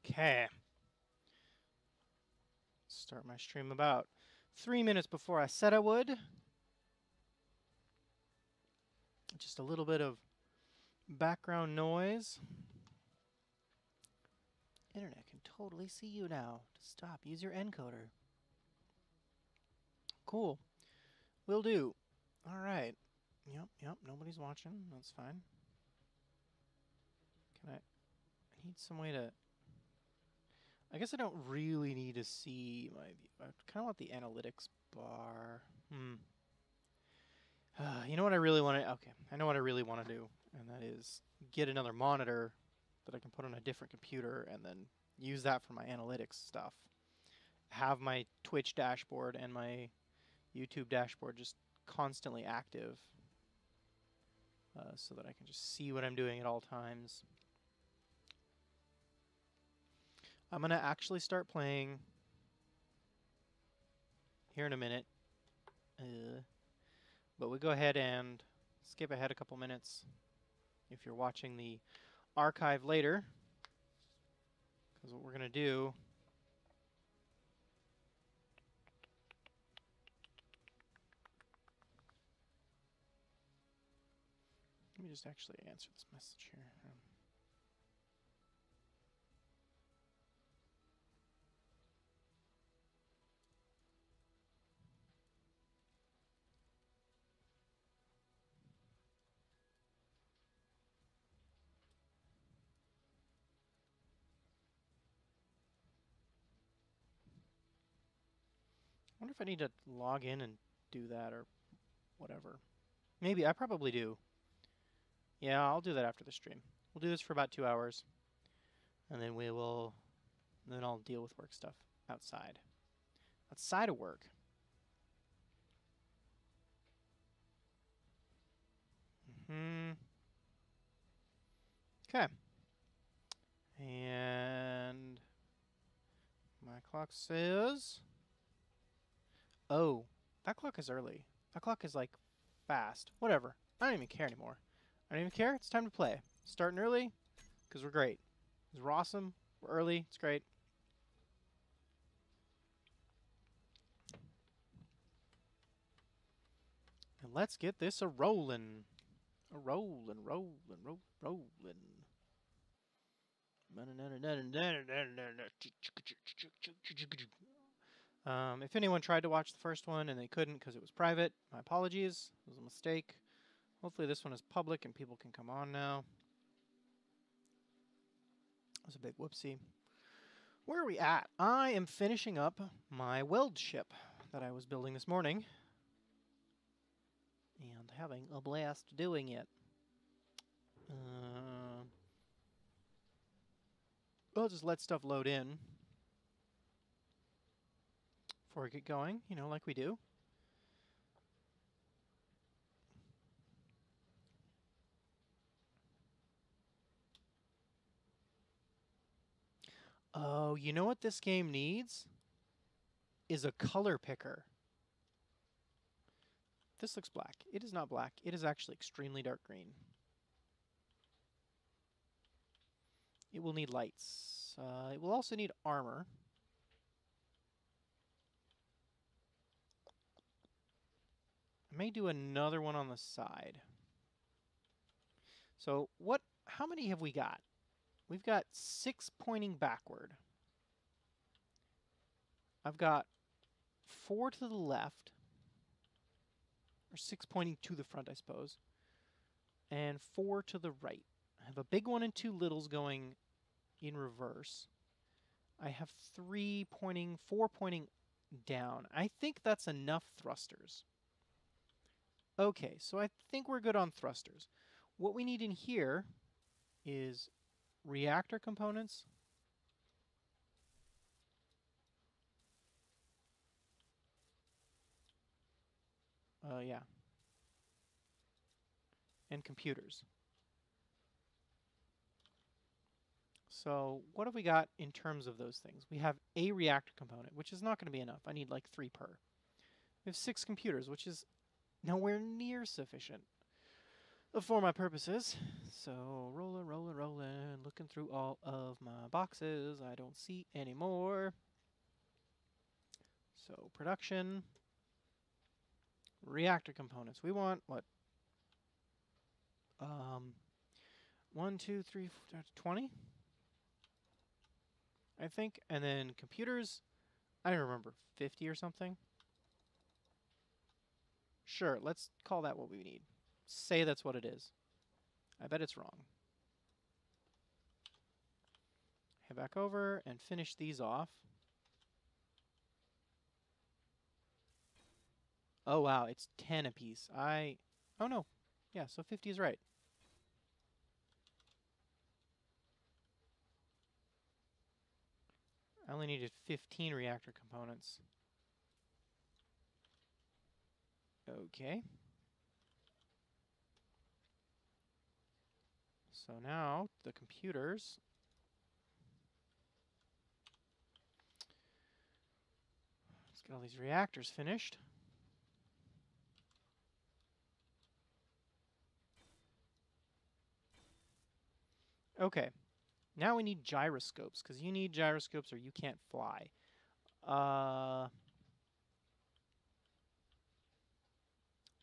Okay. Start my stream about 3 minutes before I said I would. Just a little bit of background noise. Internet can totally see you now. Stop. Use your encoder. Cool. Will do. All right. Yep. Nobody's watching. That's fine. I need some way to... I guess I don't really need to see my view. I kind of want the analytics bar. You know what I really want to... Okay, I know what I really want to do, and that is get another monitor that I can put on a different computer and then use that for my analytics stuff. Have my Twitch dashboard and my YouTube dashboard just constantly active so that I can just see what I'm doing at all times. I'm going to actually start playing here in a minute. But we go ahead and skip ahead a couple minutes if you're watching the archive later. Because what we're going to do... Let me just actually answer this message here. I wonder if I need to log in and do that or whatever. Maybe. I probably do. Yeah, I'll do that after the stream. We'll do this for about 2 hours. And then we will... Then I'll deal with work stuff outside. Outside of work. Okay. And... My clock says... Oh, that clock is early. That clock is, like, fast. Whatever. I don't even care anymore. I don't even care. It's time to play. Starting early, because we're great. Because we're awesome. We're early. It's great. And let's get this a-rolling. A-rolling. If anyone tried to watch the first one and they couldn't because it was private, my apologies. It was a mistake. Hopefully this one is public and people can come on now. That was a big whoopsie. Where are we at? I am finishing up my weld ship that I was building this morning. And having a blast doing it. I'll just let stuff load in before we get going, you know, like we do. Oh, you know what this game needs? Is a color picker. This looks black. It is not black. It is actually extremely dark green. It will need lights. It will also need armor. I may do another one on the side. So how many have we got? We've got 6 pointing backward. I've got 4 to the left. Or 6 pointing to the front, I suppose. And 4 to the right. I have a big one and 2 littles going in reverse. I have 4 pointing down. I think that's enough thrusters. Okay, so I think we're good on thrusters. What we need in here is reactor components. Yeah. And computers. So what have we got in terms of those things? We have a reactor component, which is not going to be enough. I need like 3 per. We have 6 computers, which is nowhere near sufficient. for my purposes. So rolling, rolling, rolling, looking through all of my boxes. I don't see any more. So production, reactor components. We want what? 1, 2, 3, 4, 20, I think. And then computers, I don't remember, 50 or something. Sure, let's call that what we need. Say that's what it is. I bet it's wrong. Head back over and finish these off. Oh wow, it's 10 apiece. Oh no. Yeah, so 50 is right. I only needed 15 reactor components. Okay. So now the computers. Let's get all these reactors finished. Okay. Now we need gyroscopes, because you need gyroscopes or you can't fly.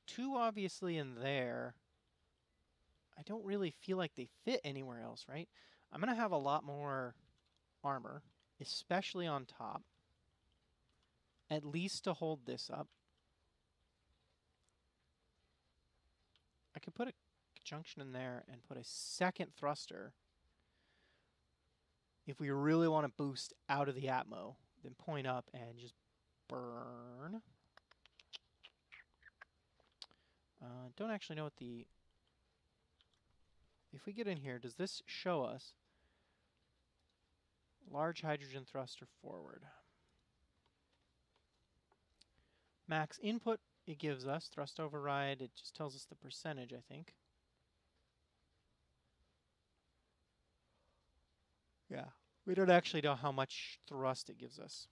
Two obviously in there. I don't really feel like they fit anywhere else, right? I'm going to have a lot more armor, especially on top, at least to hold this up. I could put a junction in there and put a second thruster. If we really want to boost out of the atmo, then point up and just burn. Don't actually know what the... If we get in here, does this show us large hydrogen thruster forward? Max input, it gives us. Thrust override, it just tells us the percentage, I think. Yeah. We don't actually know how much thrust it gives us.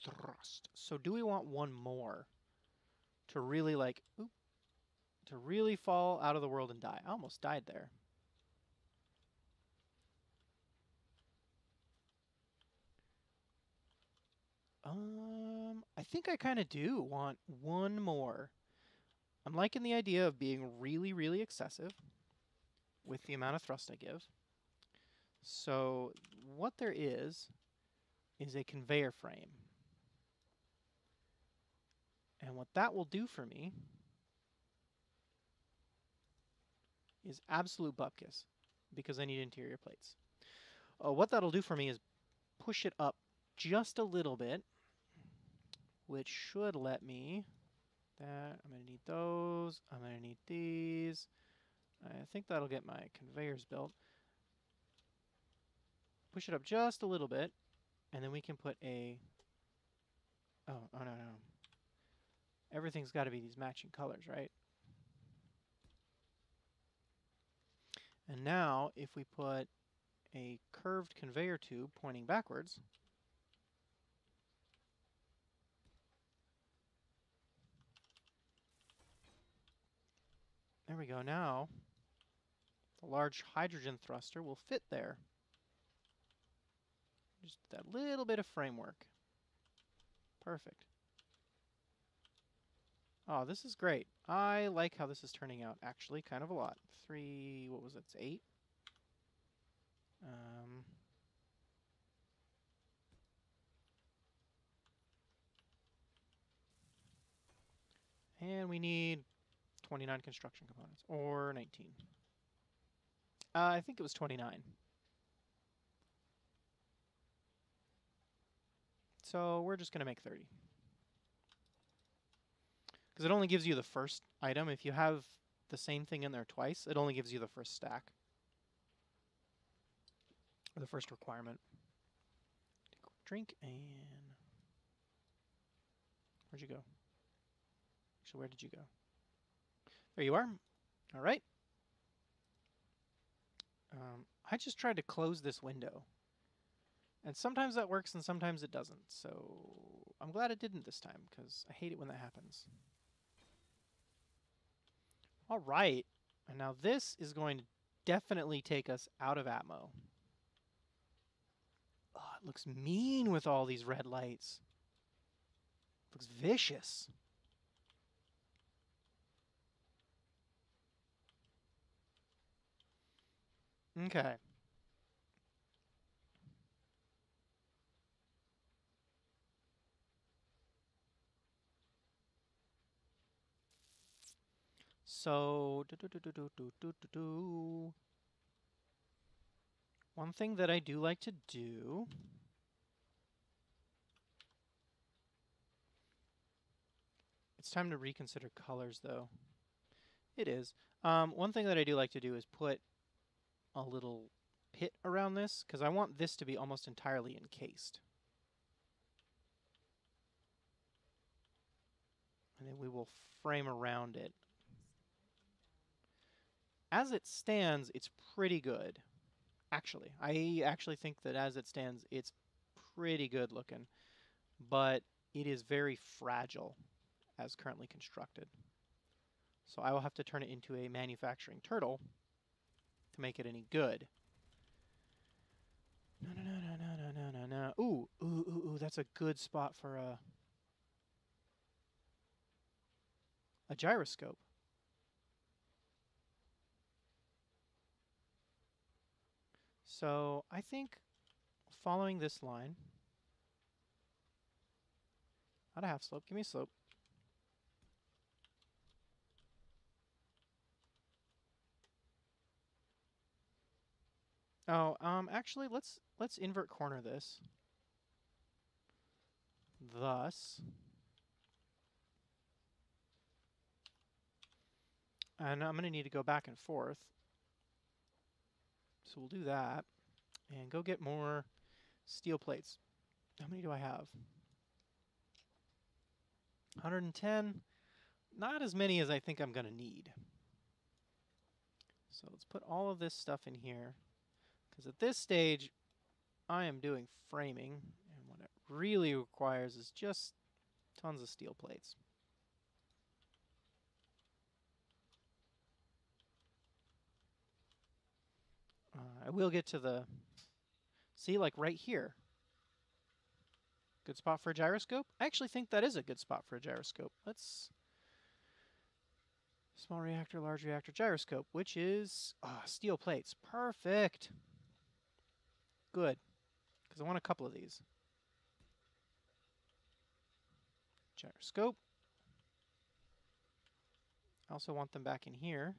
Thrust. So do we want one more to really like, to really fall out of the world and die? I almost died there. I think I kind of do want one more. I'm liking the idea of being really, really excessive with the amount of thrust I give. So what there is a conveyor frame. And what that will do for me is absolute bupkis, because I need interior plates. What that'll do for me is push it up just a little bit, which should let me... That, I'm going to need those, I'm going to need these. I think that'll get my conveyors built. Push it up just a little bit, and then we can put a... Oh no. Everything's got to be these matching colors, right? And now, if we put a curved conveyor tube pointing backwards, there we go. Now, the large hydrogen thruster will fit there. Just that little bit of framework. Perfect. Oh, this is great. I like how this is turning out, actually, kind of a lot. 3, what was it, 8? And we need 29 construction components, or 19. I think it was 29. So we're just going to make 30. Because it only gives you the first item. If you have the same thing in there twice, it only gives you the first stack. Or the first requirement. Take a quick drink, and... Where'd you go? Actually, where did you go? There you are. All right. I just tried to close this window. And sometimes that works and sometimes it doesn't. So I'm glad it didn't this time, because I hate it when that happens. All right. And now this is going to definitely take us out of Atmo. Oh, it looks mean with all these red lights. Looks vicious. Okay. So, one thing that I do like to do, it's time to reconsider colors though. It is. One thing that I do like to do is put a little pit around this, because I want this to be almost entirely encased. And then we will frame around it. As it stands, it's pretty good. Actually, I actually think that as it stands, it's pretty good looking. But it is very fragile as currently constructed. So I will have to turn it into a manufacturing turtle to make it any good. No. Ooh, that's a good spot for a gyroscope. So I think following this line, not a half slope, give me a slope. Oh, actually, let's invert corner this. Thus, and I'm gonna need to go back and forth. So we'll do that, and go get more steel plates. How many do I have? 110. Not as many as I think I'm gonna need. So let's put all of this stuff in here, because at this stage, I am doing framing, and what it really requires is just tons of steel plates. I will get to the, see, like right here. Good spot for a gyroscope? I actually think that is a good spot for a gyroscope. Let's, small reactor, large reactor, gyroscope, which is steel plates. Perfect. Good, because I want a couple of these. Gyroscope. I also want them back in here.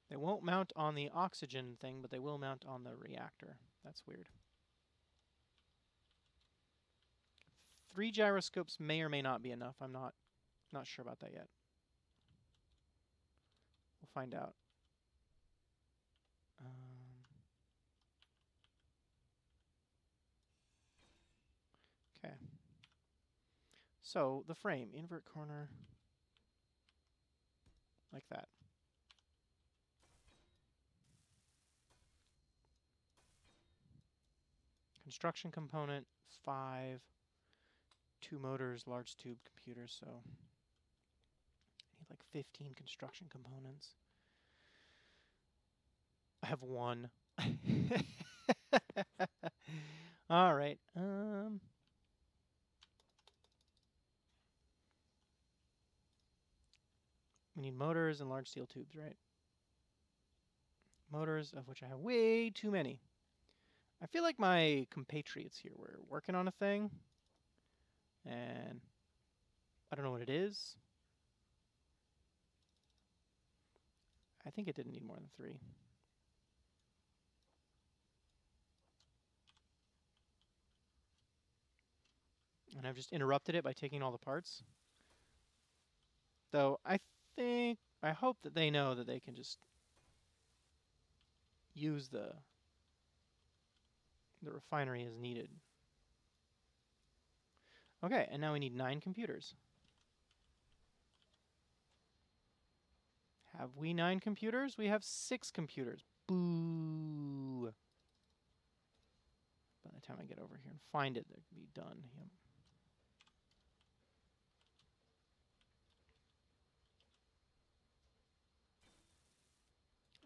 They won't mount on the oxygen thing, but they will mount on the reactor. That's weird. 3 gyroscopes may or may not be enough. I'm not sure about that yet. We'll find out. Okay. So the frame, invert corner, like that. Construction component, 5. 2 motors, large tube computer, so I need like 15 construction components. I have 1. All right. We need motors and large steel tubes, right? Motors, of which I have way too many. I feel like my compatriots here were working on a thing, and I don't know what it is. I think it didn't need more than 3. And I've just interrupted it by taking all the parts. Though I hope that they know that they can just use the refinery as needed. Okay, and now we need 9 computers. Have we 9 computers? We have 6 computers. Boo! By the time I get over here and find it, they'll be done. Yep.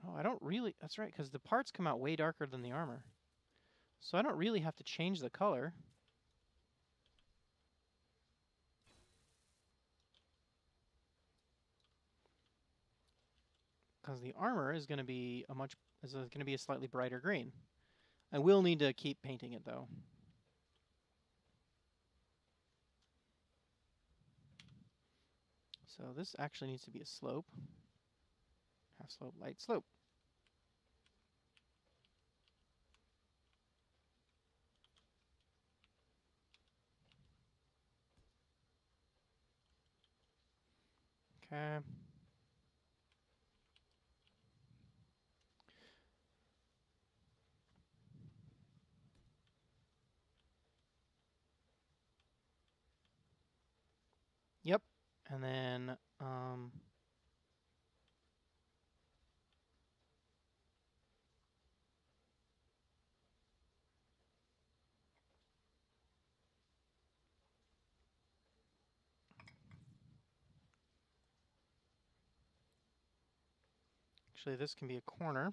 Oh, I don't really... That's right, because the parts come out way darker than the armor. So I don't really have to change the color. Because the armor is going to be a slightly brighter green. I will need to keep painting it, though. So this actually needs to be a slope. Half slope, light slope. Okay. Yep. And then, actually, this can be a corner.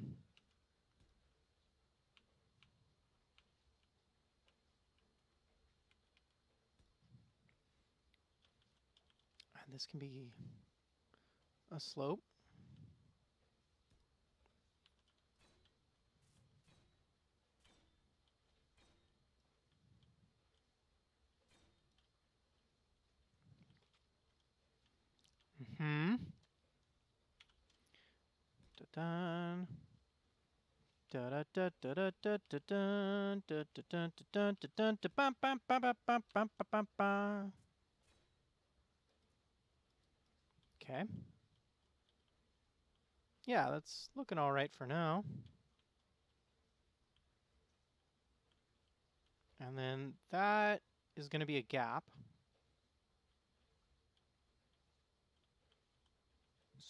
And this can be a slope. Mm-hmm. Da-dun. Da-da-da-da-da-da-da-dun. Da-dun-da-dun-da-dun-da-bum-bum-ba-ba-bum-bum-bum-bum. Okay. Yeah, that's looking all right for now. And then that is going to be a gap.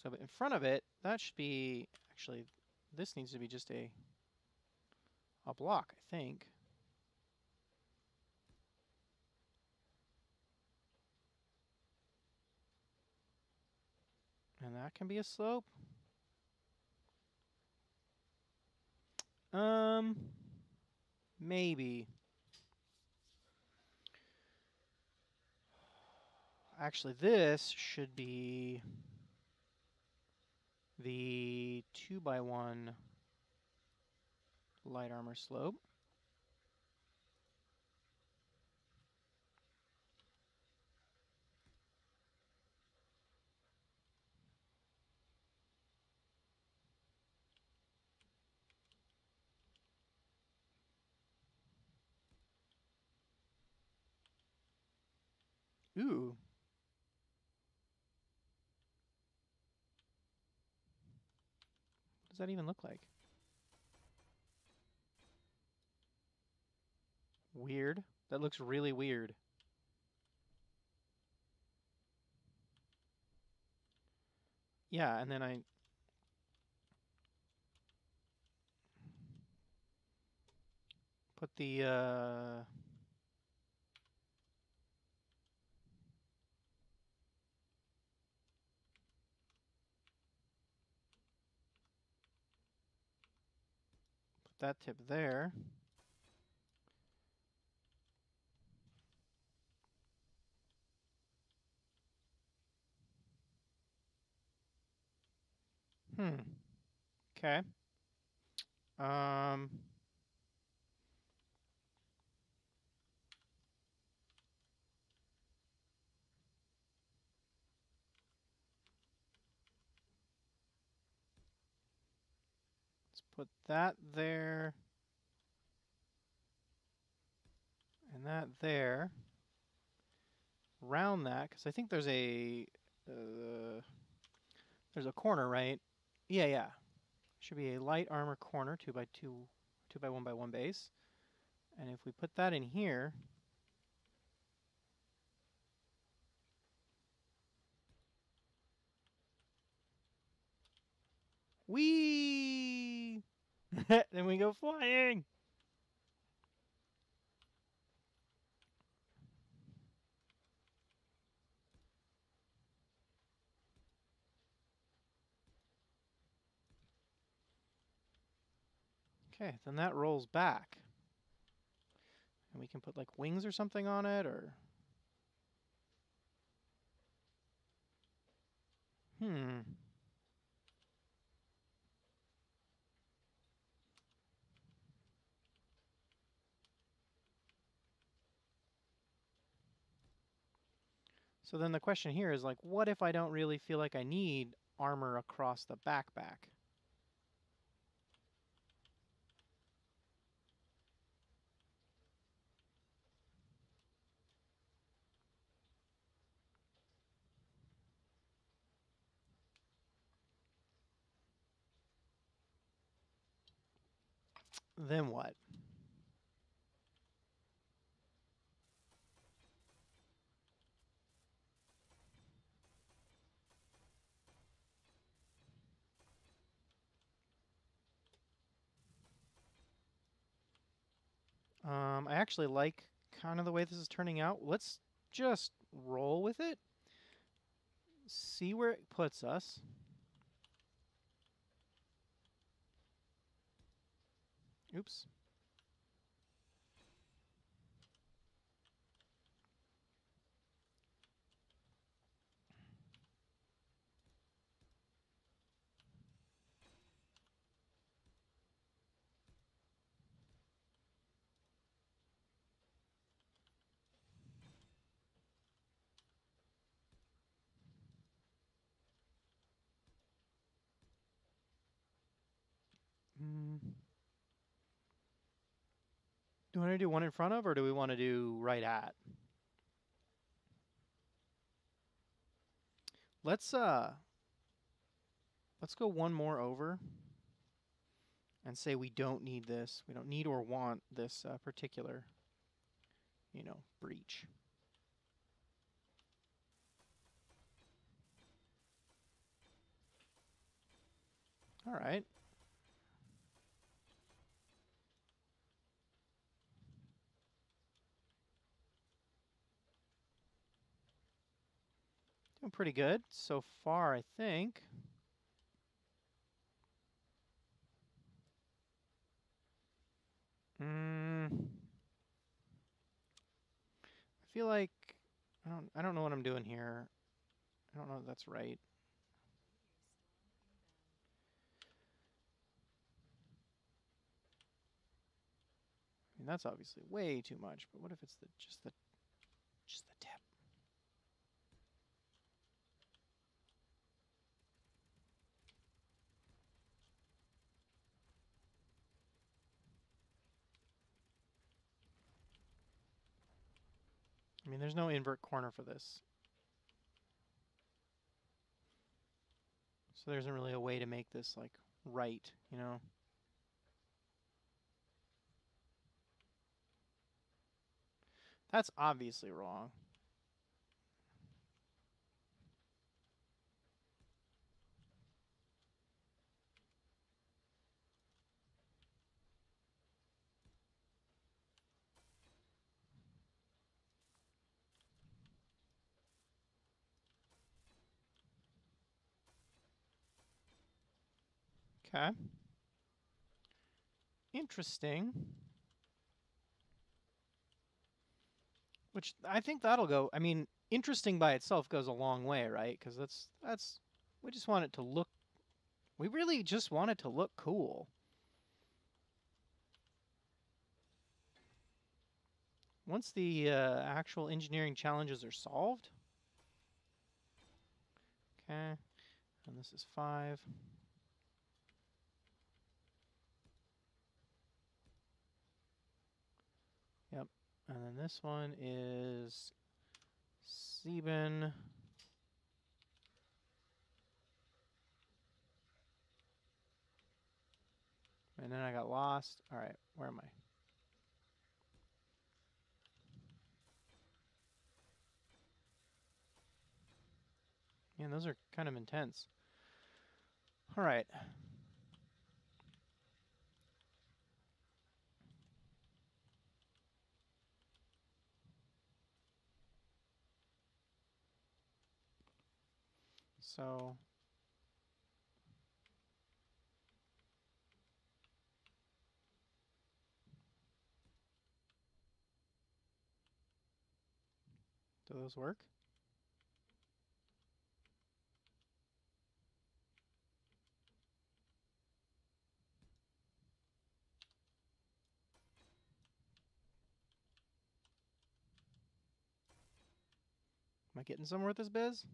So in front of it, that should be, actually, this needs to be just a block, I think. And that can be a slope. Maybe. Actually, this should be the 2x1 light armor slope. Ooh. What does that even look like? Weird. That looks really weird. Yeah, and then I... put the... put that tip there. Okay. Let's put that there. And that there. Round that, because I think there's a corner, right? Yeah. Should be a light armor corner, 2x2, 2x1x1 base. And if we put that in here, whee! Then we go flying. Okay, then that rolls back. And we can put like wings or something on it, or... So then the question here is like, what if I don't really feel like I need armor across the backpack? Then what? I actually like kind of the way this is turning out. Let's just roll with it. See where it puts us. Oops. Do we want to do one in front of, or do we want to do right at? Let's go one more over and say we don't need this. We don't need or want this particular, breach. All right. Doing pretty good so far, I think. I feel like I don't know what I'm doing here. I don't know if that's right. I mean, that's obviously way too much, but what if it's just the tip? I mean, there's no invert corner for this. So there isn't really a way to make this, like, right, That's obviously wrong. Okay. Interesting. Which I think that'll go. I mean, interesting by itself goes a long way, right? Because we just want it to look. We really just want it to look cool. Once the actual engineering challenges are solved. Okay. And this is 5. Yep. And then this one is 7. And then I got lost. All right, where am I? Man, those are kind of intense. All right. So Do those work? Am I getting somewhere with this biz?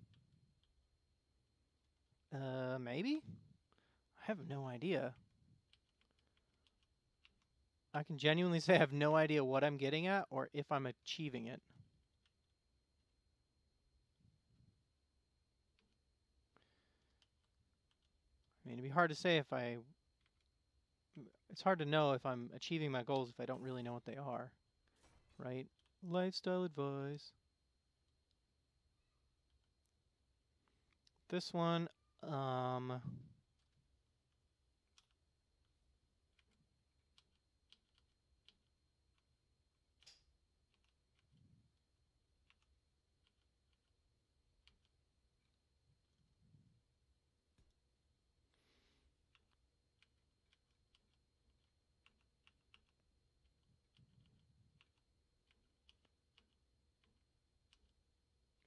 Maybe? I have no idea. I can genuinely say I have no idea what I'm getting at or if I'm achieving it. I mean, it'd be hard to say if I... It's hard to know if I'm achieving my goals if I don't really know what they are, right? Lifestyle advice. This one,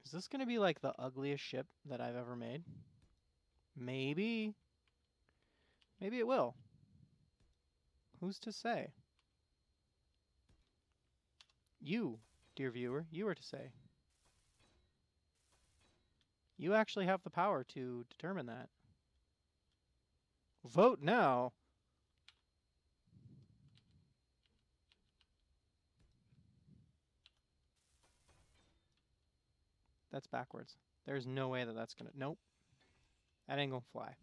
is this going to be like the ugliest ship that I've ever made? Maybe. Maybe it will. Who's to say? You, dear viewer, you are to say. You actually have the power to determine that. Vote now. That's backwards. There's no way that that's gonna... Nope. That ain't gonna fly.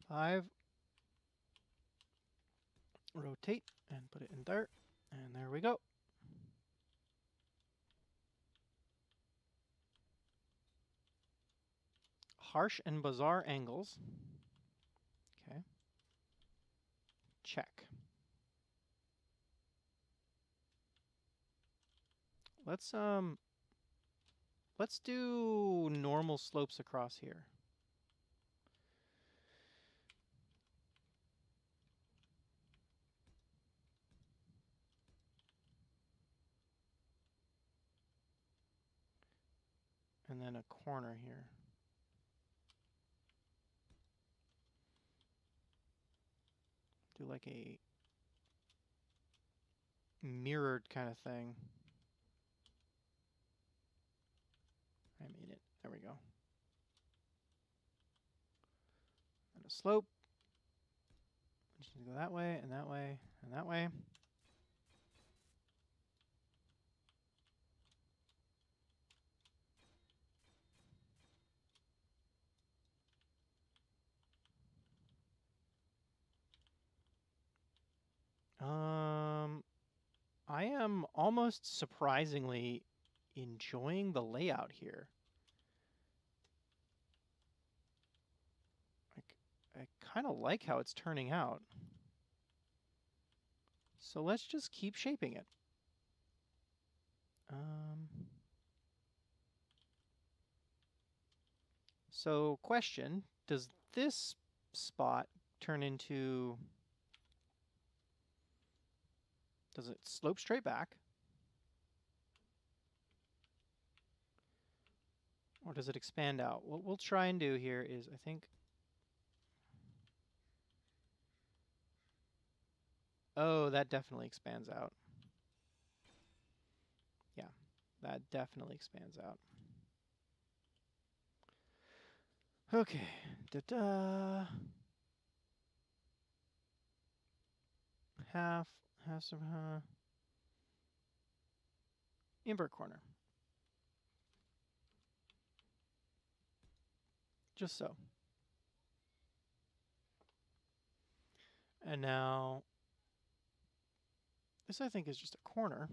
Five. Rotate and put it in there. And there we go. Harsh and bizarre angles. Okay. Check. Let's do normal slopes across here. And then a corner here. Do like a mirrored kind of thing. I made it. There we go. And a slope. Just go that way, and that way, and that way. I am almost surprisingly enjoying the layout here. I kind of like how it's turning out. So let's just keep shaping it. So question, does this spot turn into... Does it slope straight back? Or does it expand out? What we'll try and do here is, I think... Oh, that definitely expands out. Yeah, that definitely expands out. Okay. Da-da. Half of invert corner. Just so. And now, this I think is just a corner.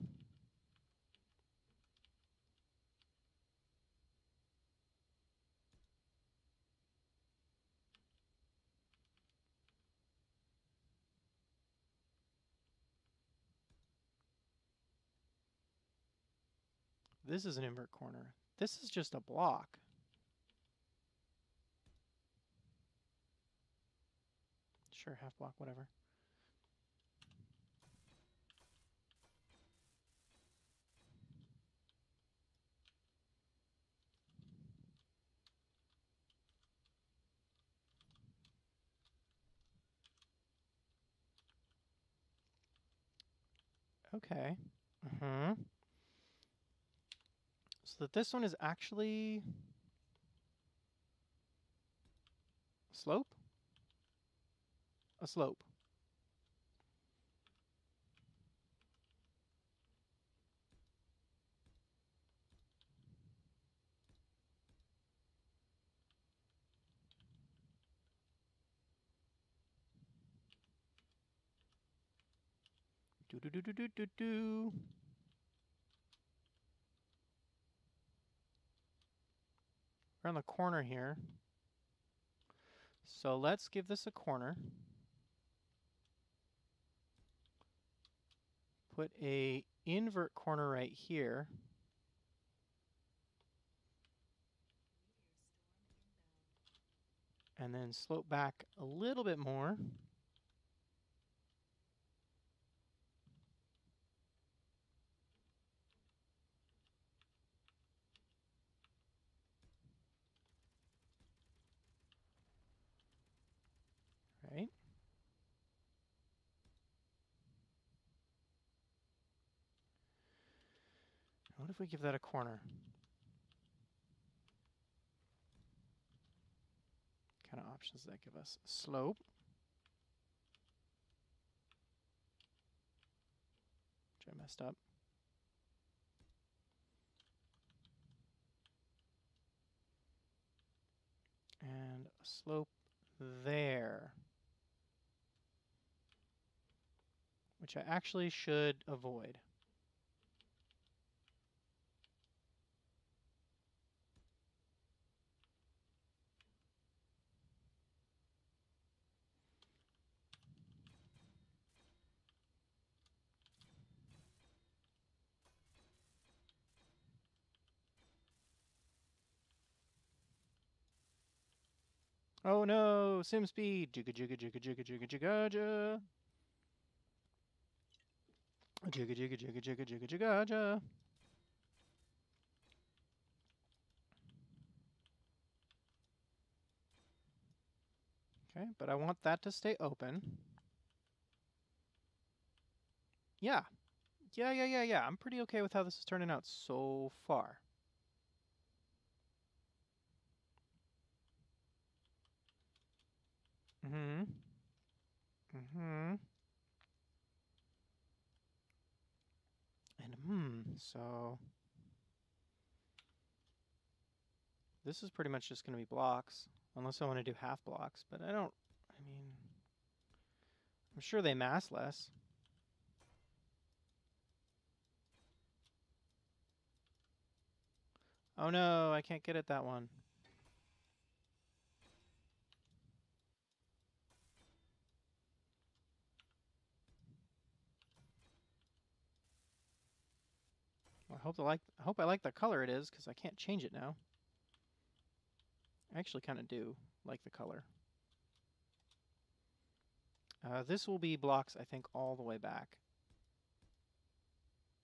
This is an invert corner. This is just a block. Sure, half block, whatever. Okay. So that this one is actually slope? A slope. Do do do do do do do. We're on the corner here. So let's give this a corner. Put a invert corner right here. And then slope back a little bit more. Right? What if we give that a corner? What kind of options does that give us? Slope. Which I messed up. And a slope there. Which I actually should avoid. Oh no, sim speed. Jigga jigga jigga jigga jigga jigga jigga. Jigga jigga jigga jigga jigga jigga jigga. Okay, but I want that to stay open. Yeah. Yeah. I'm pretty okay with how this is turning out so far. And so this is pretty much just going to be blocks, unless I want to do half blocks, but I don't, I mean, I'm sure they mass less. Oh no, I can't get at that one. Well, I hope I like the color it is, because I can't change it now. I actually kind of do like the color. This will be blocks, I think, all the way back.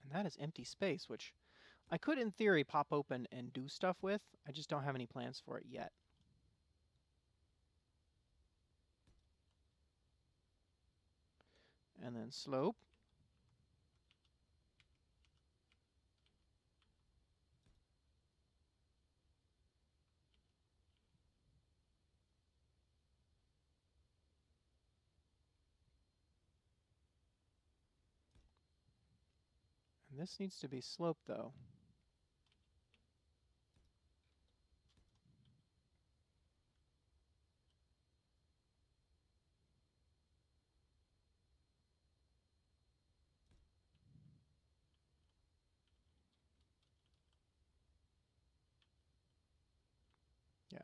And that is empty space, which I could, in theory, pop open and do stuff with. I just don't have any plans for it yet. And then slope. And this needs to be sloped, though. Yeah.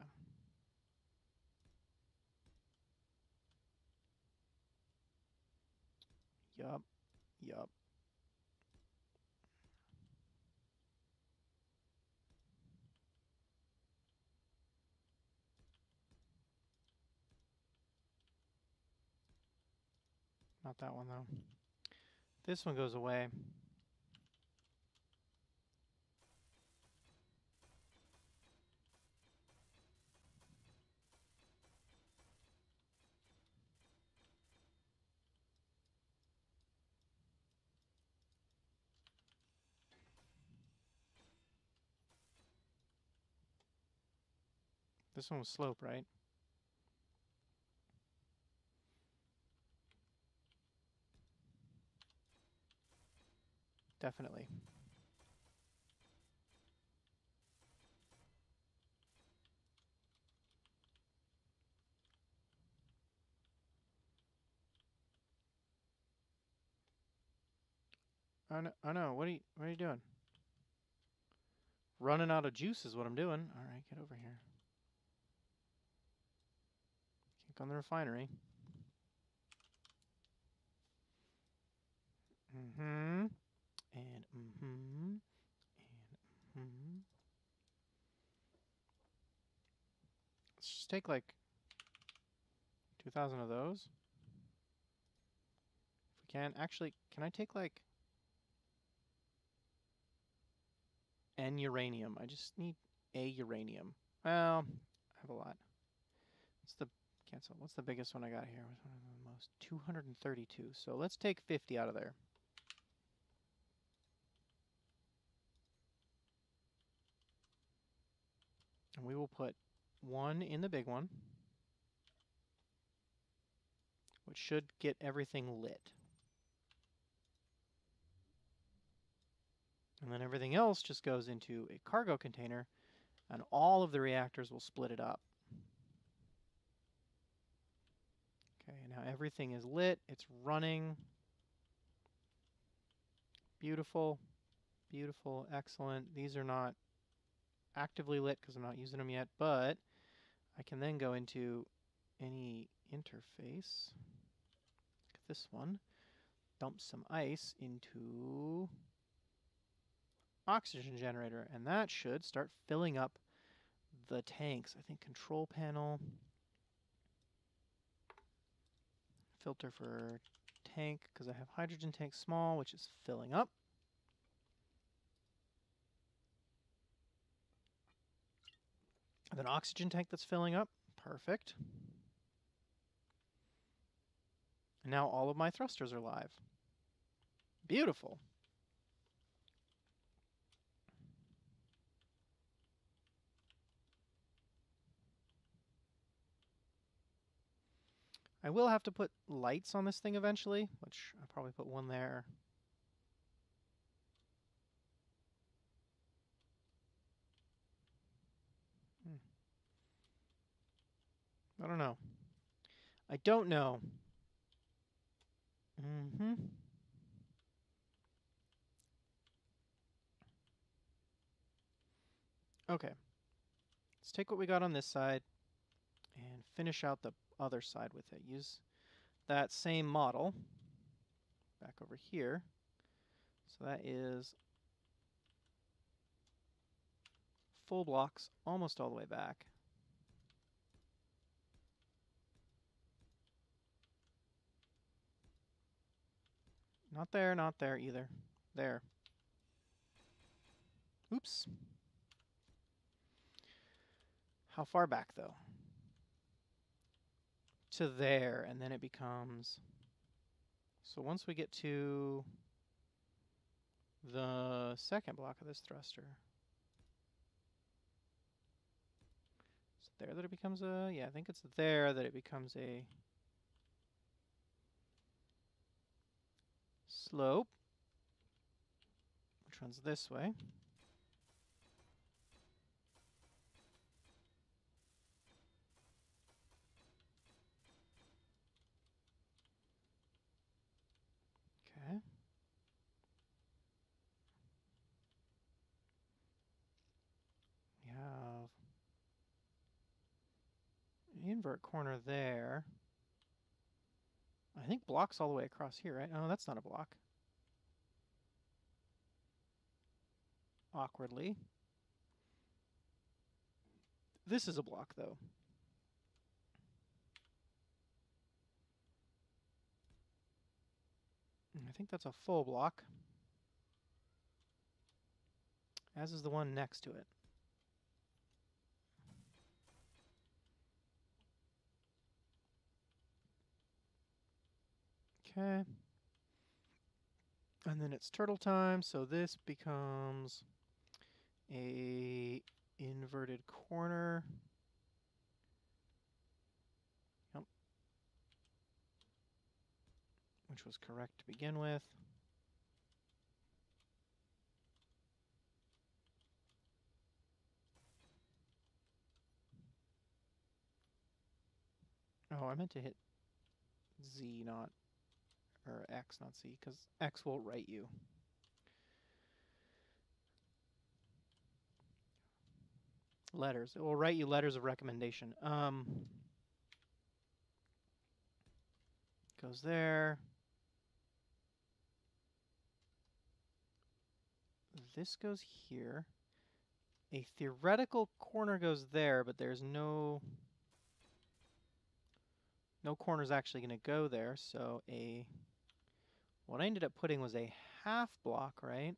Yup. Not that one, though. This one goes away. This one was slope, right? Definitely. Oh no, what are you doing? Running out of juice is what I'm doing. All right, get over here. Kick on the refinery. Mm-hmm. And mm-hmm. And mm-hmm. Let's just take like 2,000 of those. If we can. Actually, can I take like N uranium? I just need a uranium. Well, I have a lot. What's the cancel? What's the biggest one I got here? What's one of the most? 232. So let's take 50 out of there. And we will put one in the big one, which should get everything lit. And then everything else just goes into a cargo container, and all of the reactors will split it up. Okay, now everything is lit. It's running. Beautiful. Beautiful. Excellent. These are not actively lit because I'm not using them yet, but I can then go into any interface. Look at this one. Dump some ice into oxygen generator, and that should start filling up the tanks. I think control panel, filter for tank, because I have hydrogen tank small, which is filling up. And then oxygen tank that's filling up. Perfect. And now all of my thrusters are live. Beautiful. I will have to put lights on this thing eventually, which I'll probably put one there. I don't know. I don't know. Okay. Let's take what we got on this side and finish out the other side with it. Use that same model back over here. So that is full blocks almost all the way back. Not there, not there either. There. Oops. How far back, though? To there, and then it becomes... So once we get to the second block of this thruster, is it there that it becomes a... Yeah, I think it's there that it becomes a slope, which runs this way. Okay. We have an invert corner there. I think blocks all the way across here, right? Oh, that's not a block. Awkwardly. This is a block, though. think that's a full block, as is the one next to it. Okay. And then it's turtle time, so this becomes a inverted corner. Yep. Which was correct to begin with. Oh, I meant to hit Z, not, or X, not Z, because X will write you. Letters. It will write you letters of recommendation. Goes there. This goes here. A theoretical corner goes there, but there's no corner's actually going to go there. So what I ended up putting was a half block, right?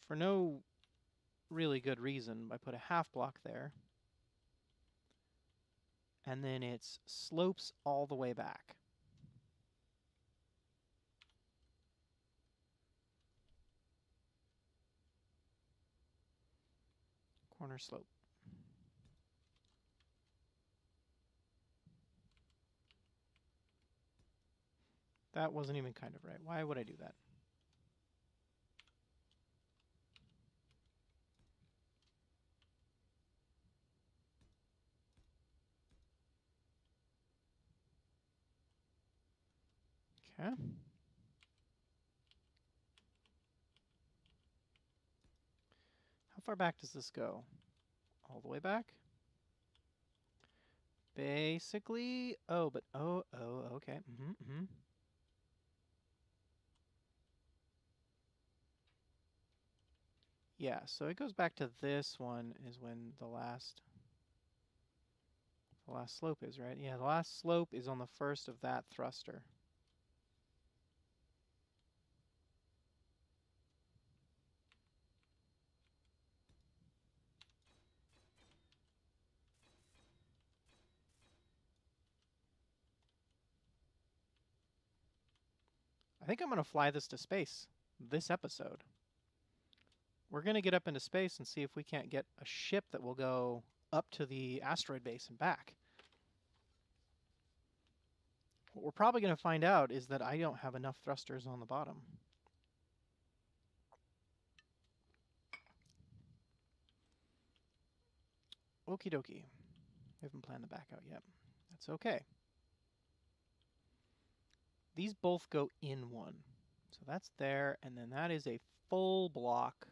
For no really good reason, I put a half block there. And then it's slopes all the way back. Corner slope. That wasn't even kind of right. Why would I do that? Okay. How far back does this go? All the way back? Basically, okay. Yeah, so it goes back to this one is when the last slope is, right? Yeah, the last slope is on the first of that thruster. I think I'm going to fly this to space this episode. We're going to get up into space and see if we can't get a ship that will go up to the asteroid base and back. What we're probably going to find out is that I don't have enough thrusters on the bottom. Okie dokie. We haven't planned the back out yet. That's okay. These both go in one. So that's there, and then that is a full block.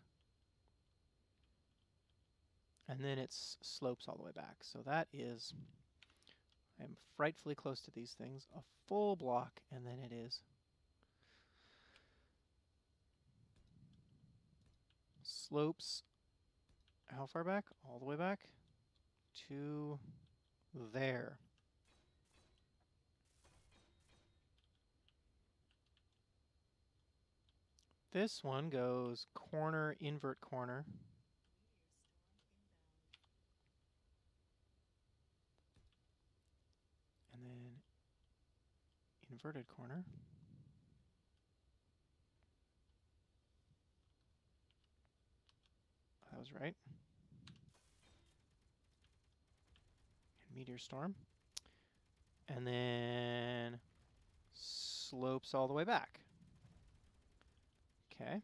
And then it slopes all the way back. So that is, I'm frightfully close to these things, a full block, and then it is slopes, how far back? All the way back to there. This one goes corner, invert corner. And then inverted corner. That was right. And meteor storm. And then slopes all the way back. Okay.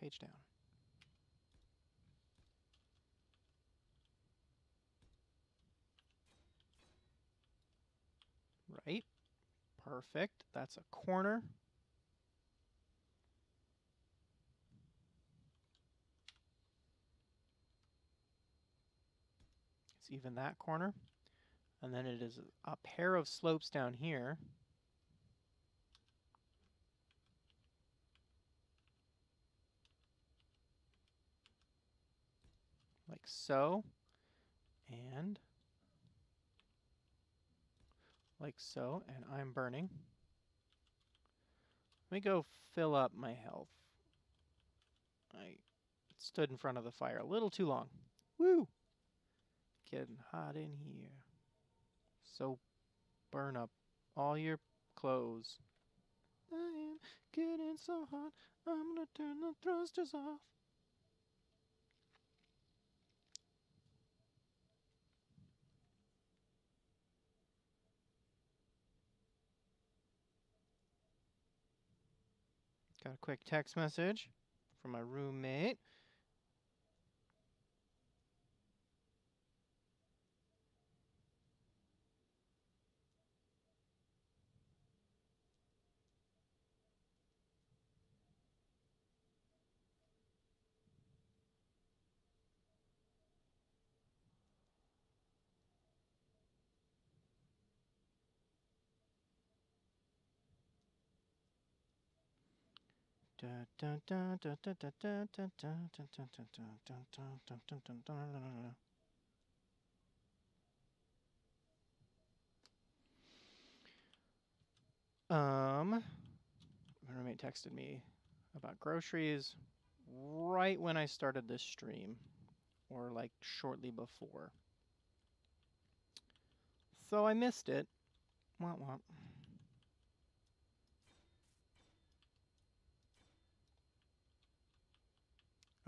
Page down. Right. Perfect. That's a corner. It's even that corner. And then it is a pair of slopes down here. so, and like so, and I'm burning. Let me go fill up my health. I stood in front of the fire a little too long. Woo! Getting hot in here. So burn up all your clothes. I am getting so hot, I'm gonna turn the thrusters off. Got a quick text message from my roommate. My roommate texted me about groceries right when I started this stream, or like shortly before. So I missed it. Womp womp.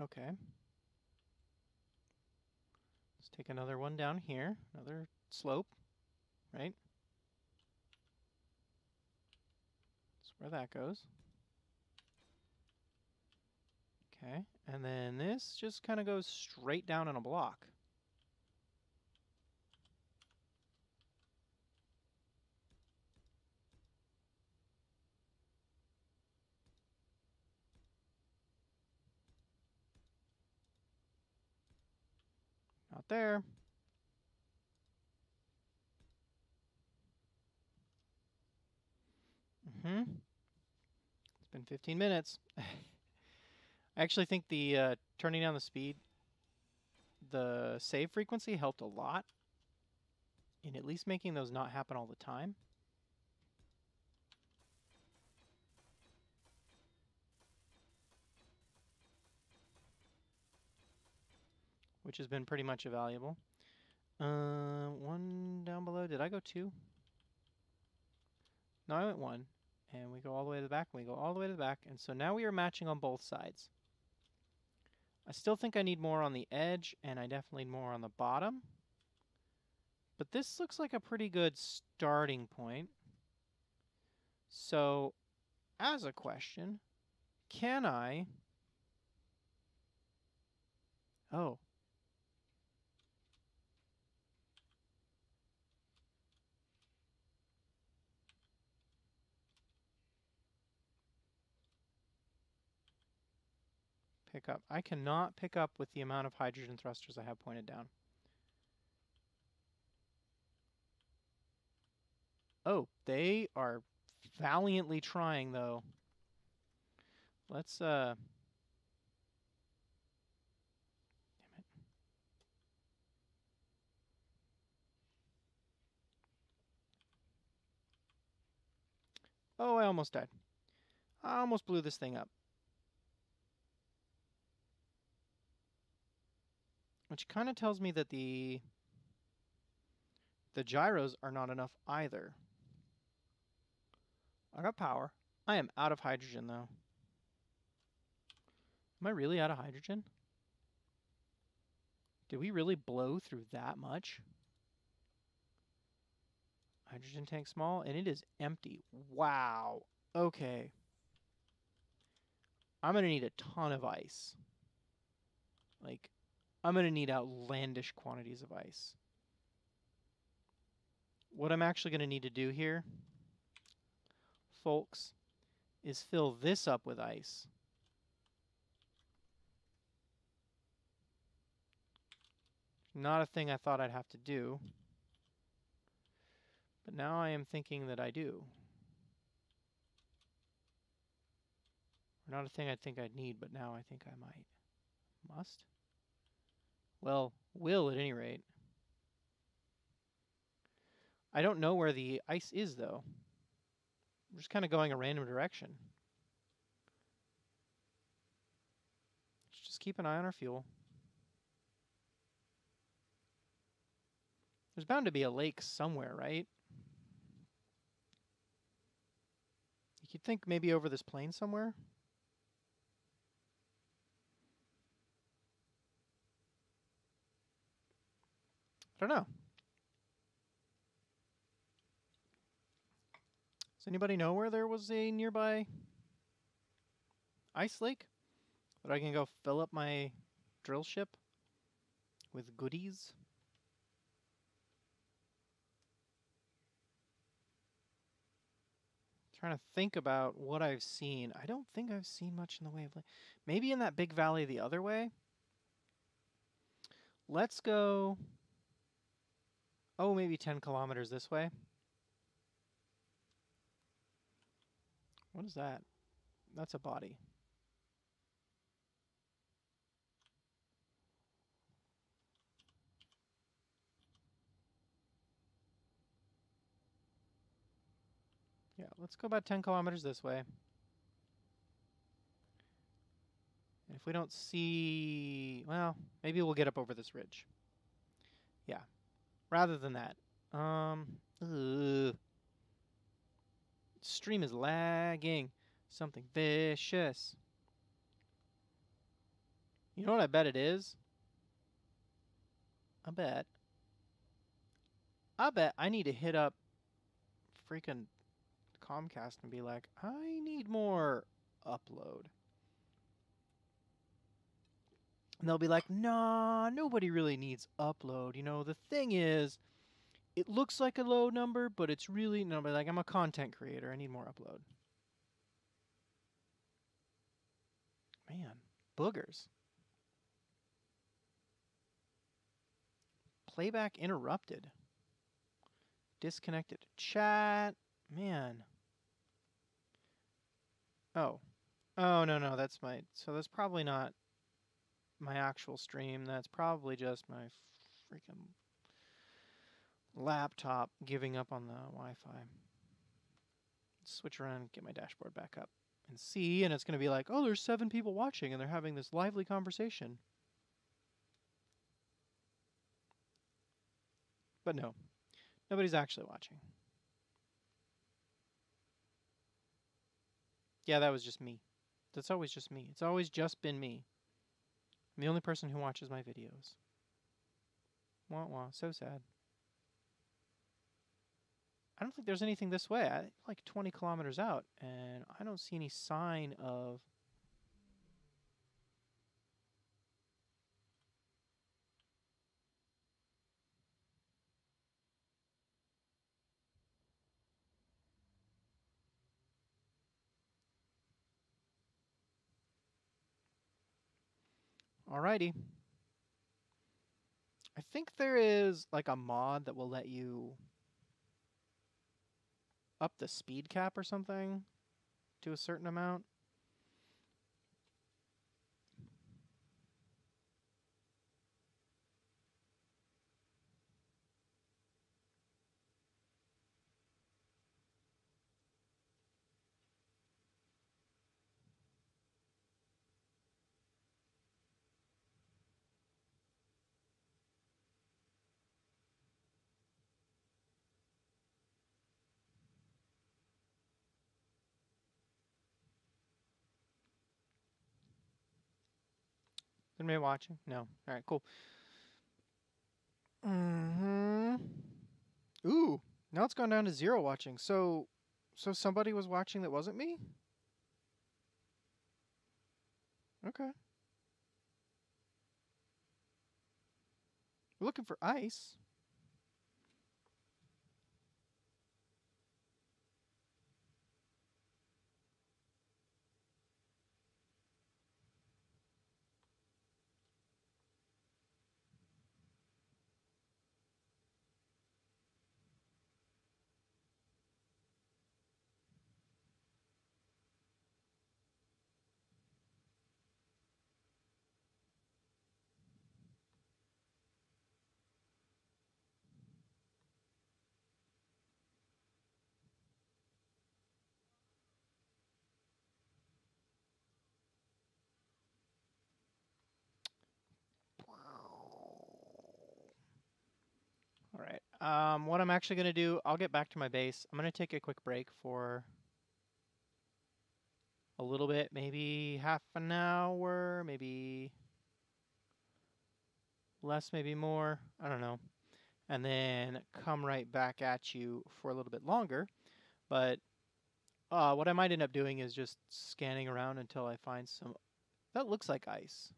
Okay. Let's take another one down here. Another slope, right? That's where that goes. Okay. And then this just kind of goes straight down in a block. Not there. It's been 15 minutes. I actually think the turning down the speed, the save frequency helped a lot in at least making those not happen all the time. Which has been pretty much invaluable. One down below. Did I go two? No, I went one. And we go all the way to the back, and we go all the way to the back. And so now we are matching on both sides. I still think I need more on the edge, and I definitely need more on the bottom. But this looks like a pretty good starting point. So, as a question, can I... Oh. Pick up. I cannot pick up with the amount of hydrogen thrusters I have pointed down. Oh, they are valiantly trying, though. Let's, Damn it. Oh, I almost died. I almost blew this thing up. Which kind of tells me that the gyros are not enough either. I got power. I am out of hydrogen, though. Am I really out of hydrogen? Did we really blow through that much? Hydrogen tank small, and it is empty. Wow. Okay. I'm going to need a ton of ice. Like, I'm going to need outlandish quantities of ice. What I'm actually going to need to do here, folks, is fill this up with ice. Not a thing I thought I'd have to do. But now I am thinking that I do. Not a thing I think I'd need, but now I think I might. Must? Well, will at any rate. I don't know where the ice is, though. We're just kind of going a random direction. Let's just keep an eye on our fuel. There's bound to be a lake somewhere, right? You'd think maybe over this plain somewhere. I don't know. Does anybody know where there was a nearby ice lake that I can go fill up my drill ship with goodies? Trying to think about what I've seen. I don't think I've seen much in the way of... Maybe in that big valley the other way? Let's go... Oh, maybe 10 kilometers this way. What is that? That's a body. Yeah, let's go about 10 kilometers this way. And if we don't see... Well, maybe we'll get up over this ridge. Yeah. Rather than that. Stream is lagging. Something vicious. You know what I bet it is? I bet I need to hit up freaking Comcast and be like, I need more upload. And they'll be like, nah, nobody really needs upload. You know, the thing is, it looks like a low number, but it's really... No, but like, I'm a content creator. I need more upload. Man, boogers. Playback interrupted. Disconnected. Chat. Man. Oh. Oh, no, that's my... So that's probably not my actual stream. That's probably just my freaking laptop giving up on the Wi-Fi. Switch around and get my dashboard back up and see, and it's going to be like, oh, there's 7 people watching and they're having this lively conversation. But no, nobody's actually watching. Yeah, that was just me. That's always just me. It's always just been me. I'm the only person who watches my videos. Wah wah, so sad. I don't think there's anything this way. I'm like 20 kilometers out, and I don't see any sign of... Alrighty. I think there is like a mod that will let you up the speed cap or something to a certain amount. Anybody watching? No. All right, cool. Ooh, now it's gone down to 0 watching. So somebody was watching that wasn't me? Okay. We're looking for ice. What I'm actually going to do, I'll get back to my base. I'm going to take a quick break for a little bit, maybe half an hour, maybe less, maybe more. I don't know. And then come right back at you for a little bit longer. But what I might end up doing is just scanning around until I find some... That looks like ice.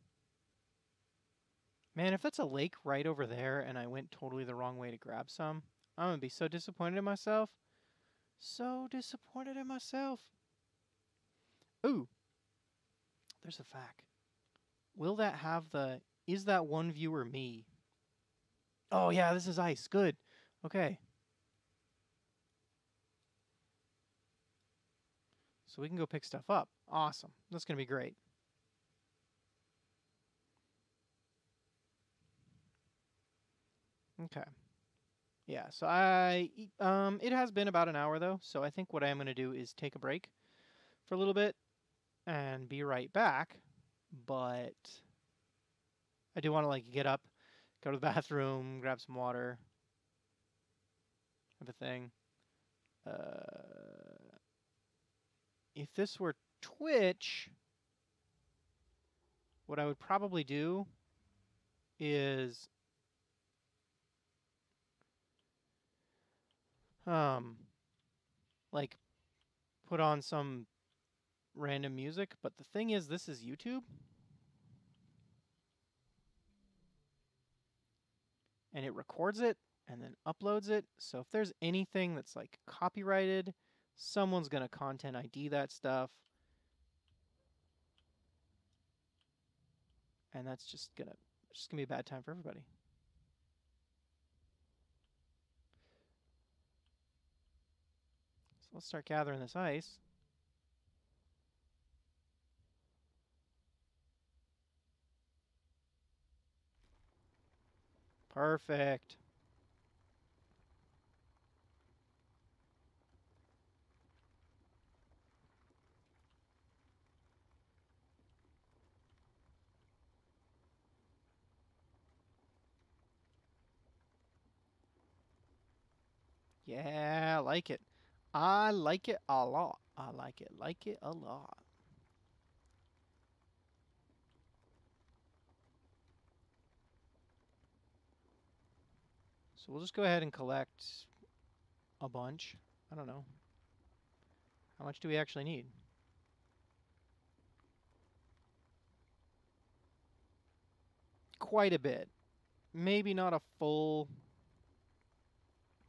Man, if that's a lake right over there and I went totally the wrong way to grab some, I'm going to be so disappointed in myself. So disappointed in myself. Ooh. There's a fact. Will that have the... Is that one viewer me? Oh, yeah, this is ice. Good. Okay. So we can go pick stuff up. Awesome. That's going to be great. Okay. Yeah, so it has been about an hour though, so I think what I am going to do is take a break for a little bit and be right back. But I do want to like get up, go to the bathroom, grab some water, everything. If this were Twitch, what I would probably do is like put on some random music, but the thing is this is YouTube. And it records it and then uploads it. So if there's anything that's like copyrighted, someone's going to content ID that stuff. And that's just going to be a bad time for everybody. So let's start gathering this ice. Perfect. Yeah, I like it. I like it a lot. I like it a lot. So we'll just go ahead and collect a bunch. I don't know. How much do we actually need? Quite a bit. Maybe not a full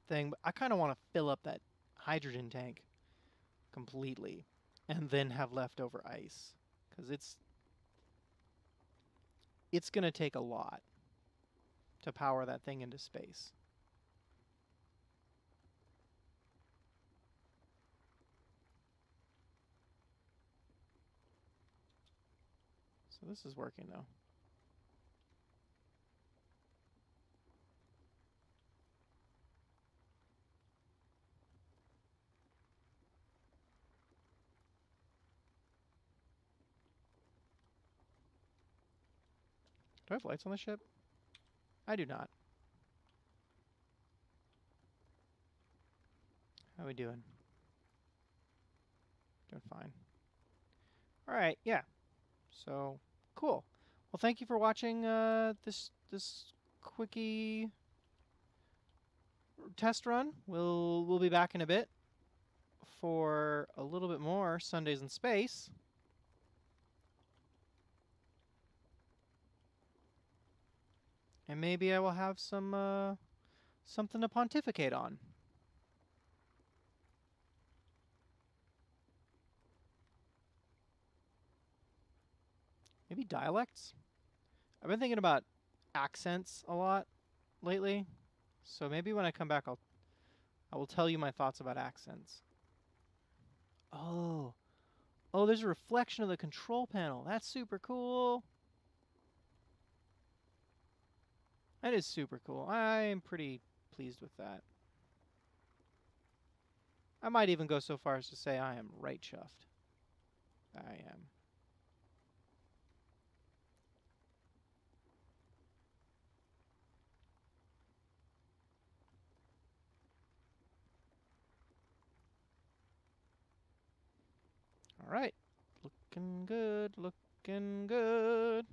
thing, but I kind of want to fill up that hydrogen tank completely and then have leftover ice because it's going to take a lot to power that thing into space. So this is working though. Do I have lights on the ship? I do not. How are we doing? Doing fine. All right, yeah. So cool. Well, thank you for watching this quickie test run. We'll be back in a bit for a little bit more Sundays in Space. And maybe I will have some something to pontificate on. Maybe dialects? I've been thinking about accents a lot lately. So maybe when I come back I will tell you my thoughts about accents. Oh. Oh, there's a reflection of the control panel. That's super cool. That is super cool. I am pretty pleased with that. I might even go so far as to say I am right chuffed. I am. All right. Looking good, looking good.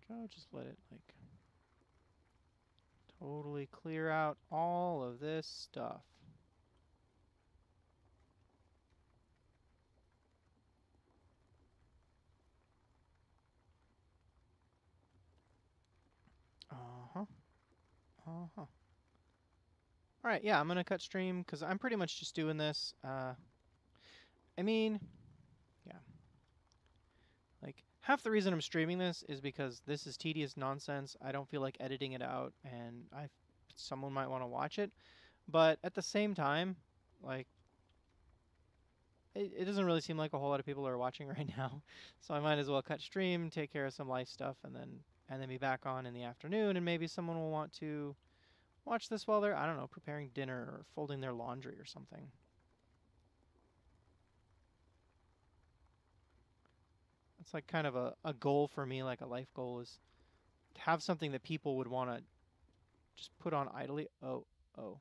Go, just let it like totally clear out all of this stuff. Uh-huh. Uh-huh. All right, yeah, I'm going to cut stream because I'm pretty much just doing this. I mean, yeah. Like, half the reason I'm streaming this is because this is tedious nonsense. I don't feel like editing it out, and someone might want to watch it. But at the same time, like, it doesn't really seem like a whole lot of people are watching right now. So I might as well cut stream, take care of some life stuff, and then be back on in the afternoon, and maybe someone will want to watch this while they're, I don't know, preparing dinner or folding their laundry or something. It's like kind of a goal for me, like a life goal, is to have something that people would want to just put on idly. Oh, oh.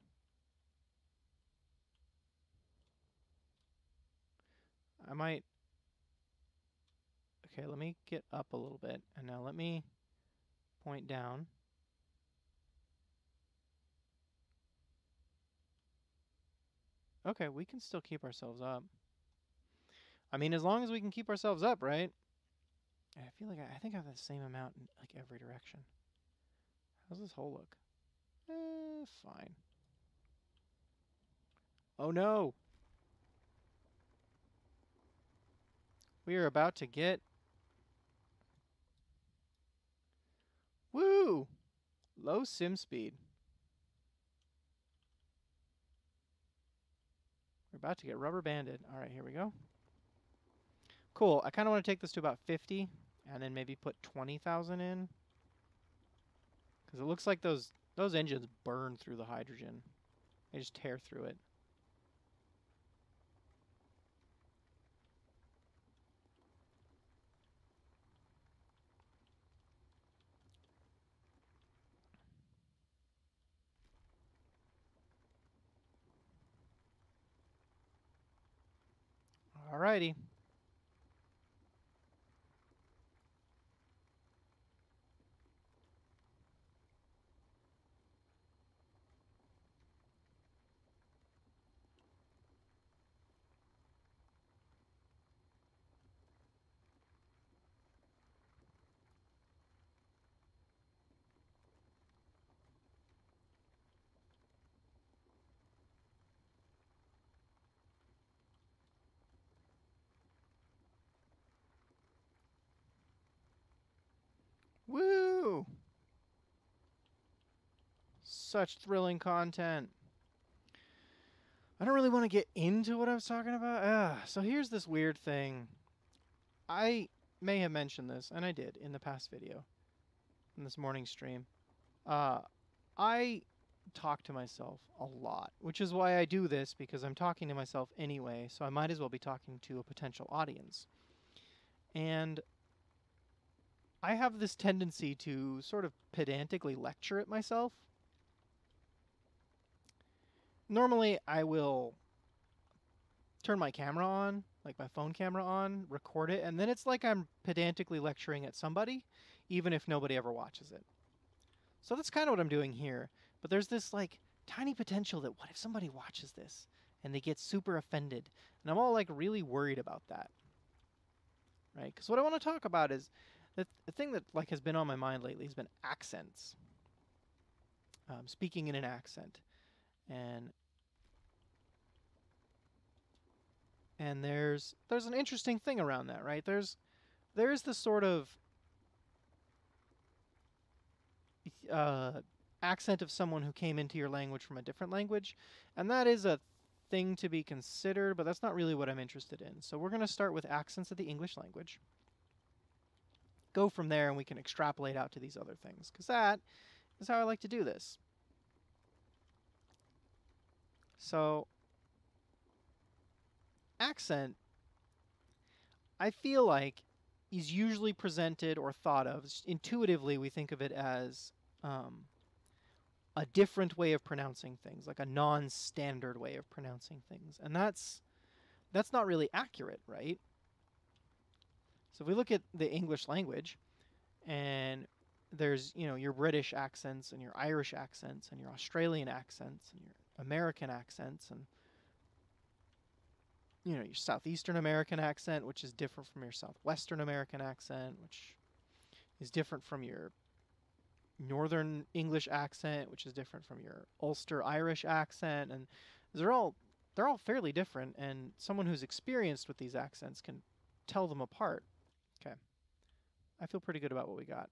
I might. Okay, let me get up a little bit, and now let me point down. Okay, we can still keep ourselves up. I mean, as long as we can keep ourselves up, right? I feel like I think I have the same amount in like every direction. How's this hole look? Fine. Oh no! We are about to get... Woo! Low sim speed. We're about to get rubber banded. All right, here we go. Cool. I kind of want to take this to about 50 and then maybe put 20,000 in. Because it looks like those engines burn through the hydrogen. They just tear through it. Alrighty. Woo! Such thrilling content. I don't really want to get into what I was talking about. So here's this weird thing. I may have mentioned this, and I did in the past video, in this morning stream. I talk to myself a lot, which is why I do this, because I'm talking to myself anyway, so I might as well be talking to a potential audience. And I have this tendency to sort of pedantically lecture at myself. Normally, I will turn my camera on, like my phone camera on, record it, and then it's like I'm pedantically lecturing at somebody, even if nobody ever watches it. So that's kind of what I'm doing here. But there's this like tiny potential that what if somebody watches this and they get super offended? And I'm all like really worried about that. Right? Because what I want to talk about is the thing that like has been on my mind lately has been accents. Speaking in an accent. And there's an interesting thing around that, right? There's this sort of accent of someone who came into your language from a different language, and that is a thing to be considered, but that's not really what I'm interested in. So we're going to start with accents of the English language, go from there, and we can extrapolate out to these other things, because that is how I like to do this. So accent I feel like is usually presented or thought of intuitively. We think of it as um, a different way of pronouncing things, like a non-standard way of pronouncing things, and that's not really accurate, right? So if we look at the English language, and there's your British accents and your Irish accents and your Australian accents and your American accents and your Southeastern American accent, which is different from your Southwestern American accent, which is different from your Northern English accent, which is different from your Ulster Irish accent, and they're all fairly different, and someone who's experienced with these accents can tell them apart. Okay. I feel pretty good about what we got.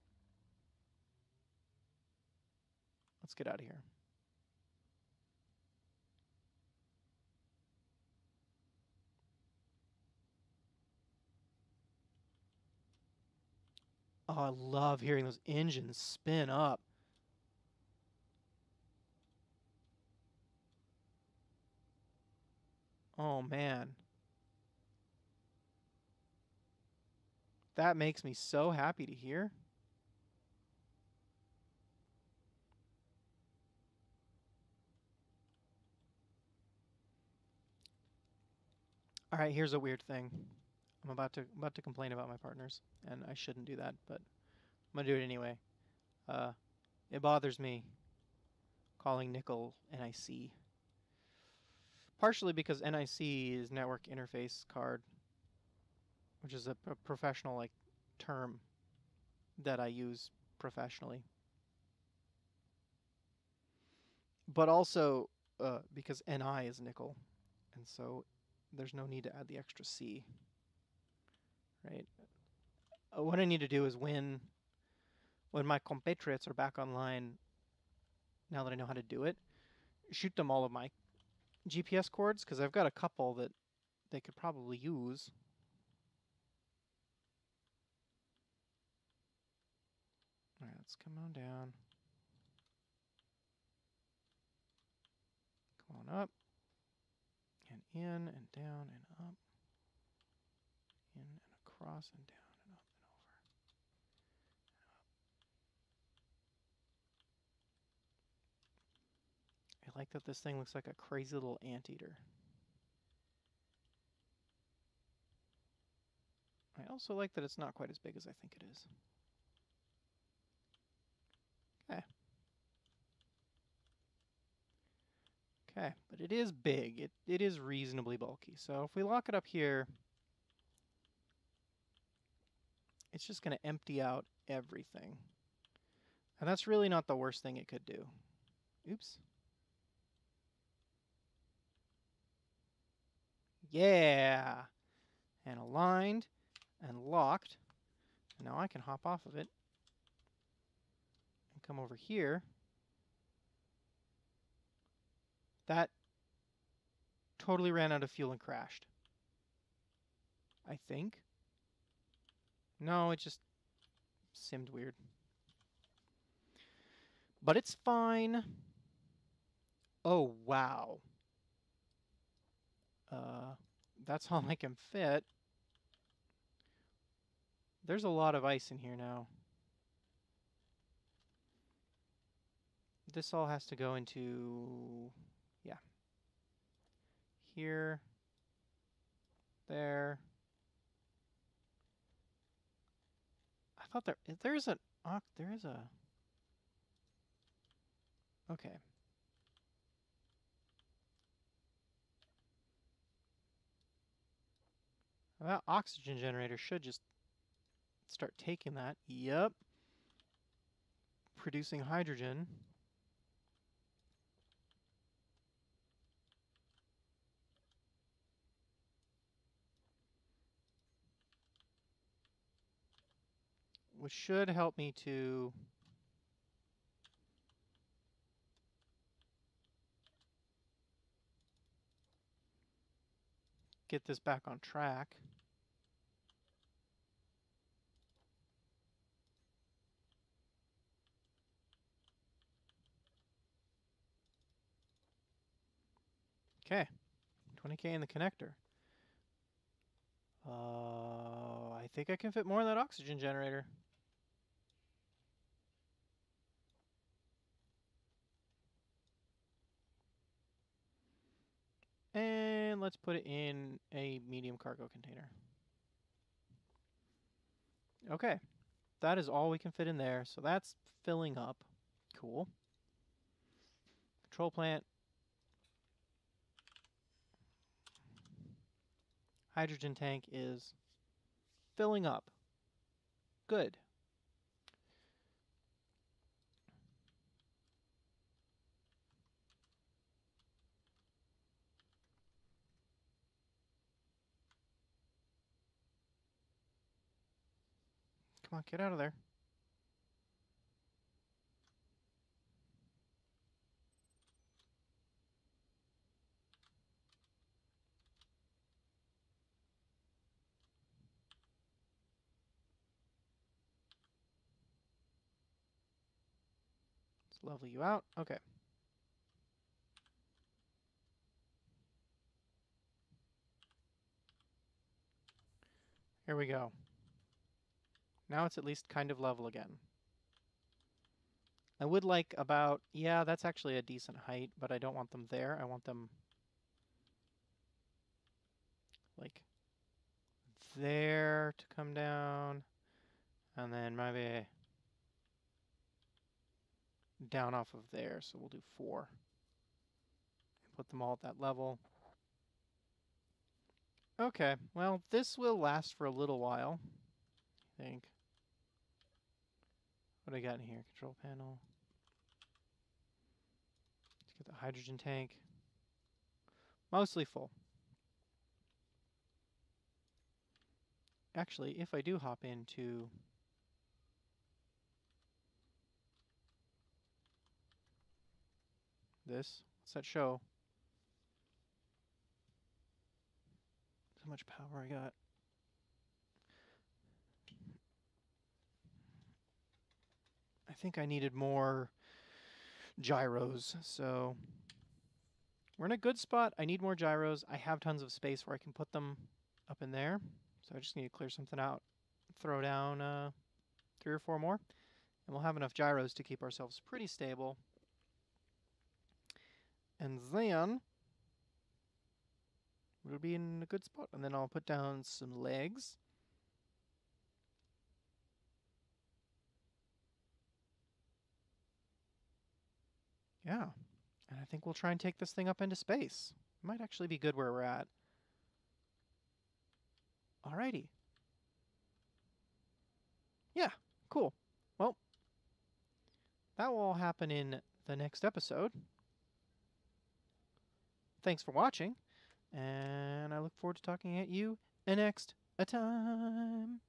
Let's get out of here. Oh, I love hearing those engines spin up. Oh, man. That makes me so happy to hear. All right, here's a weird thing. I'm about to complain about my partners, and I shouldn't do that, but I'm gonna do it anyway. It bothers me calling nickel NIC. Partially because NIC is network interface card, which is a professional term that I use professionally. But also because NI is nickel, and so there's no need to add the extra C. Right? What I need to do is when my compatriots are back online, now that I know how to do it, shoot them all of my GPS cords, because I've got a couple that they could probably use. All right, let's come on down. Come on up. And in and down and up. In and across and down and up and over. I like that this thing looks like a crazy little anteater. I also like that it's not quite as big as I think it is. Okay. Okay, but it is big. It is reasonably bulky. So if we lock it up here, it's just going to empty out everything. And that's really not the worst thing it could do. Oops. Yeah! And aligned and locked. And now I can hop off of it and come over here. That totally ran out of fuel and crashed. I think. No, it just simmed weird. But it's fine. Oh, wow. That's all I can fit. There's a lot of ice in here now. This all has to go into, yeah. Here. There. I thought there's an, there is a, okay. That oxygen generator should just start taking that. Yep. Producing hydrogen. Which should help me to get this back on track. Okay, 20K in the connector. think I can fit more in that oxygen generator. And let's put it in a medium cargo container. Okay, that is all we can fit in there, so that's filling up. Cool. Control plant. Hydrogen tank is filling up. Good. Come on, get out of there. Let's level you out. Okay. Here we go. Now it's at least kind of level again. I would like about, yeah, that's actually a decent height, but I don't want them there. I want them like there to come down, and then maybe down off of there. So we'll do 4. Put them all at that level. Okay, well, this will last for a little while, I think. What do I got in here? Control panel. Let's get the hydrogen tank. Mostly full. Actually, if I do hop into this, what's that show? How much power I got. I think I needed more gyros, so we're in a good spot. I need more gyros. I have tons of space where I can put them up in there, so I just need to clear something out. Throw down 3 or 4 more, and we'll have enough gyros to keep ourselves pretty stable. And then we'll be in a good spot. And then I'll put down some legs. Yeah. And I think we'll try and take this thing up into space. It might actually be good where we're at. Alrighty. Yeah, cool. Well, that will all happen in the next episode. Thanks for watching, and I look forward to talking at you next time.